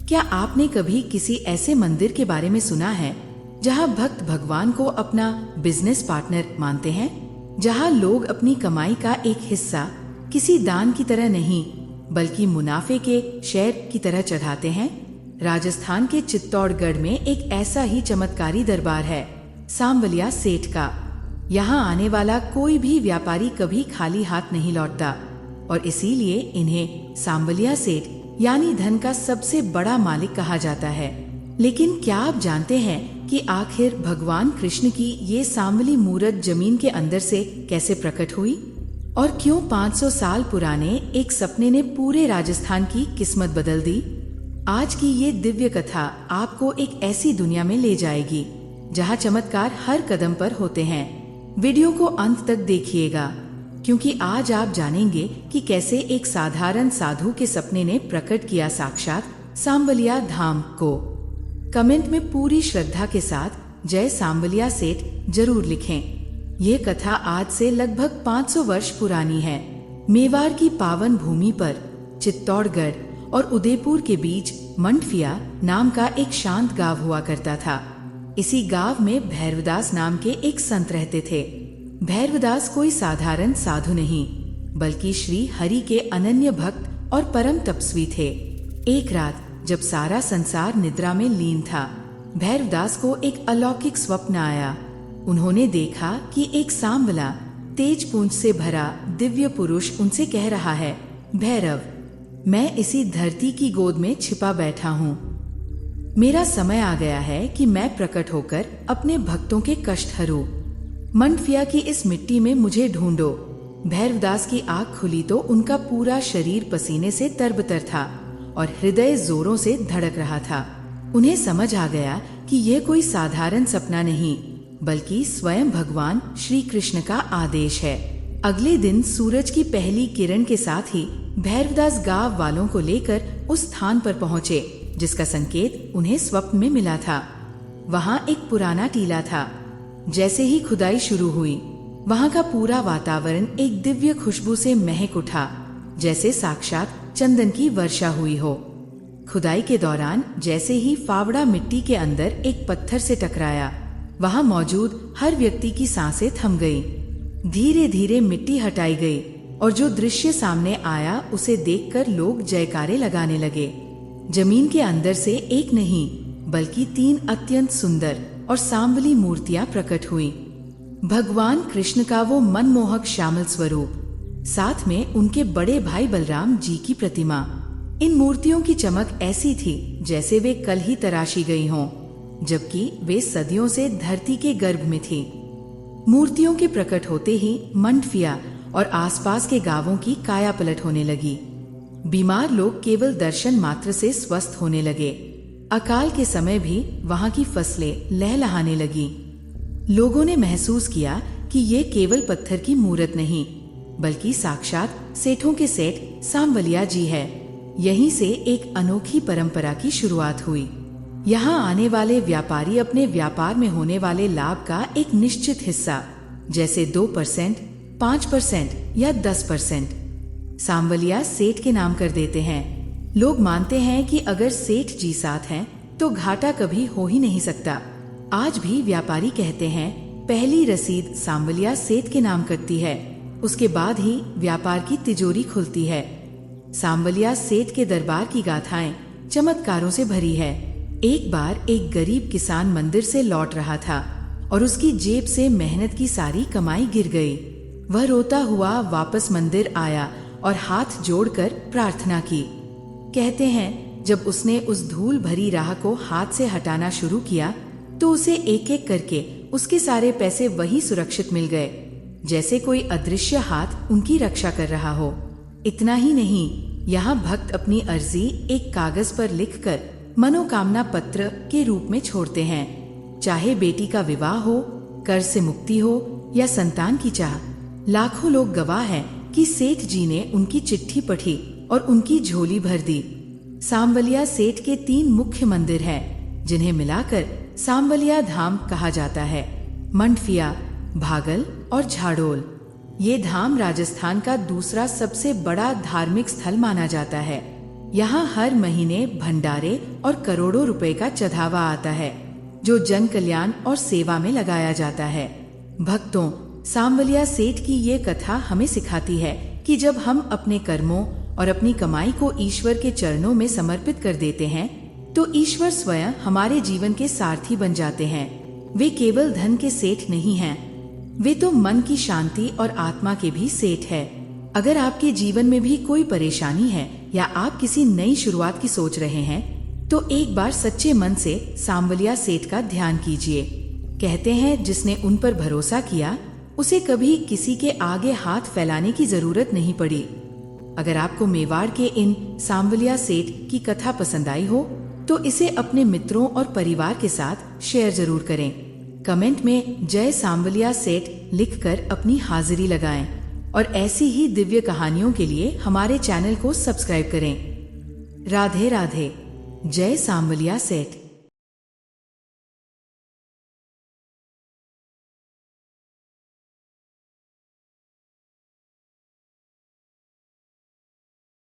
क्या आपने कभी किसी ऐसे मंदिर के बारे में सुना है जहां भक्त भगवान को अपना बिजनेस पार्टनर मानते हैं, जहां लोग अपनी कमाई का एक हिस्सा किसी दान की तरह नहीं बल्कि मुनाफे के शेयर की तरह चढ़ाते हैं? राजस्थान के चित्तौड़गढ़ में एक ऐसा ही चमत्कारी दरबार है, सांवलिया सेठ का। यहाँ आने वाला कोई भी व्यापारी कभी खाली हाथ नहीं लौटता और इसीलिए इन्हें सांवलिया सेठ यानी धन का सबसे बड़ा मालिक कहा जाता है। लेकिन क्या आप जानते हैं कि आखिर भगवान कृष्ण की ये सांवली मूरत जमीन के अंदर से कैसे प्रकट हुई और क्यों 500 साल पुराने एक सपने ने पूरे राजस्थान की किस्मत बदल दी? आज की ये दिव्य कथा आपको एक ऐसी दुनिया में ले जाएगी जहां चमत्कार हर कदम पर होते हैं। वीडियो को अंत तक देखिएगा क्योंकि आज आप जानेंगे कि कैसे एक साधारण साधु के सपने ने प्रकट किया साक्षात सांवलिया धाम को। कमेंट में पूरी श्रद्धा के साथ जय सांवलिया सेठ जरूर लिखें। ये कथा आज से लगभग 500 वर्ष पुरानी है। मेवाड़ की पावन भूमि पर चित्तौड़गढ़ और उदयपुर के बीच मंडफिया नाम का एक शांत गांव हुआ करता था। इसी गांव में भैरवदास नाम के एक संत रहते थे। भैरवदास कोई साधारण साधु नहीं बल्कि श्री हरि के अनन्य भक्त और परम तपस्वी थे। एक रात जब सारा संसार निद्रा में लीन था, भैरवदास को एक अलौकिक स्वप्न आया। उन्होंने देखा कि एक सांवला तेज पुंज से भरा दिव्य पुरुष उनसे कह रहा है, भैरव, मैं इसी धरती की गोद में छिपा बैठा हूँ। मेरा समय आ गया है कि मैं प्रकट होकर अपने भक्तों के कष्ट हरूं। मंडफिया की इस मिट्टी में मुझे ढूंढो। भैरवदास की आँख खुली तो उनका पूरा शरीर पसीने से तरबतर था और हृदय जोरों से धड़क रहा था। उन्हें समझ आ गया कि यह कोई साधारण सपना नहीं बल्कि स्वयं भगवान श्री कृष्ण का आदेश है। अगले दिन सूरज की पहली किरण के साथ ही भैरवदास गांव वालों को लेकर उस स्थान पर पहुँचे जिसका संकेत उन्हें स्वप्न में मिला था। वहाँ एक पुराना टीला था। जैसे ही खुदाई शुरू हुई, वहाँ का पूरा वातावरण एक दिव्य खुशबू से महक उठा, जैसे साक्षात चंदन की वर्षा हुई हो। खुदाई के दौरान जैसे ही फावड़ा मिट्टी के अंदर एक पत्थर से टकराया, वहाँ मौजूद हर व्यक्ति की सांसें थम गई। धीरे धीरे मिट्टी हटाई गई और जो दृश्य सामने आया उसे देखकर लोग जयकारे लगाने लगे। जमीन के अंदर से एक नहीं बल्कि 3 अत्यंत सुंदर और सांवली मूर्तियां प्रकट हुई। भगवान कृष्ण का वो मनमोहक श्यामल स्वरूप, साथ में उनके बड़े भाई बलराम जी की प्रतिमा। इन मूर्तियों की चमक ऐसी थी जैसे वे कल ही तराशी गई हों, जबकि वे सदियों से धरती के गर्भ में थी। मूर्तियों के प्रकट होते ही मंडफिया और आसपास के गांवों की काया पलट होने लगी। बीमार लोग केवल दर्शन मात्र से स्वस्थ होने लगे। अकाल के समय भी वहां की फसलें लहलहाने लगी। लोगों ने महसूस किया कि ये केवल पत्थर की मूर्त नहीं बल्कि साक्षात सेठों के सेठ सांवलिया जी है। यहीं से एक अनोखी परंपरा की शुरुआत हुई। यहाँ आने वाले व्यापारी अपने व्यापार में होने वाले लाभ का एक निश्चित हिस्सा, जैसे 2%, 5% या 10%, सांवलिया सेठ के नाम कर देते हैं। लोग मानते हैं कि अगर सेठ जी साथ हैं तो घाटा कभी हो ही नहीं सकता। आज भी व्यापारी कहते हैं, पहली रसीद सांवलिया सेठ के नाम कटती है, उसके बाद ही व्यापार की तिजोरी खुलती है। सांवलिया सेठ के दरबार की गाथाएं चमत्कारों से भरी है। एक बार एक गरीब किसान मंदिर से लौट रहा था और उसकी जेब से मेहनत की सारी कमाई गिर गई। वह रोता हुआ वापस मंदिर आया और हाथ जोड़कर प्रार्थना की। कहते हैं, जब उसने उस धूल भरी राह को हाथ से हटाना शुरू किया तो उसे एक एक करके उसके सारे पैसे वही सुरक्षित मिल गए, जैसे कोई अदृश्य हाथ उनकी रक्षा कर रहा हो। इतना ही नहीं, यहाँ भक्त अपनी अर्जी एक कागज पर लिखकर मनोकामना पत्र के रूप में छोड़ते हैं। चाहे बेटी का विवाह हो, कर्ज से मुक्ति हो या संतान की चाह, लाखों लोग गवाह हैं कि सेठ जी ने उनकी चिट्ठी पढ़ी और उनकी झोली भर दी। सांवलिया सेठ के 3 मुख्य मंदिर हैं, जिन्हें मिलाकर सांवलिया धाम कहा जाता है। मंडफिया, भागल और झाड़ोल। ये धाम राजस्थान का दूसरा सबसे बड़ा धार्मिक स्थल माना जाता है। यहाँ हर महीने भंडारे और करोड़ों रुपए का चढ़ावा आता है, जो जन कल्याण और सेवा में लगाया जाता है। भक्तों, सांवलिया सेठ की ये कथा हमें सिखाती है कि जब हम अपने कर्मों और अपनी कमाई को ईश्वर के चरणों में समर्पित कर देते हैं, तो ईश्वर स्वयं हमारे जीवन के सारथी बन जाते हैं। वे केवल धन के सेठ नहीं हैं, वे तो मन की शांति और आत्मा के भी सेठ है। अगर आपके जीवन में भी कोई परेशानी है या आप किसी नई शुरुआत की सोच रहे हैं, तो एक बार सच्चे मन से सांवलिया सेठ का ध्यान कीजिए। कहते हैं, जिसने उन पर भरोसा किया उसे कभी किसी के आगे हाथ फैलाने की जरूरत नहीं पड़ी। अगर आपको मेवाड़ के इन सांवलिया सेठ की कथा पसंद आई हो, तो इसे अपने मित्रों और परिवार के साथ शेयर जरूर करें। कमेंट में जय सांवलिया सेठ लिखकर अपनी हाजिरी लगाएं और ऐसी ही दिव्य कहानियों के लिए हमारे चैनल को सब्सक्राइब करें। राधे राधे। जय सांवलिया सेठ।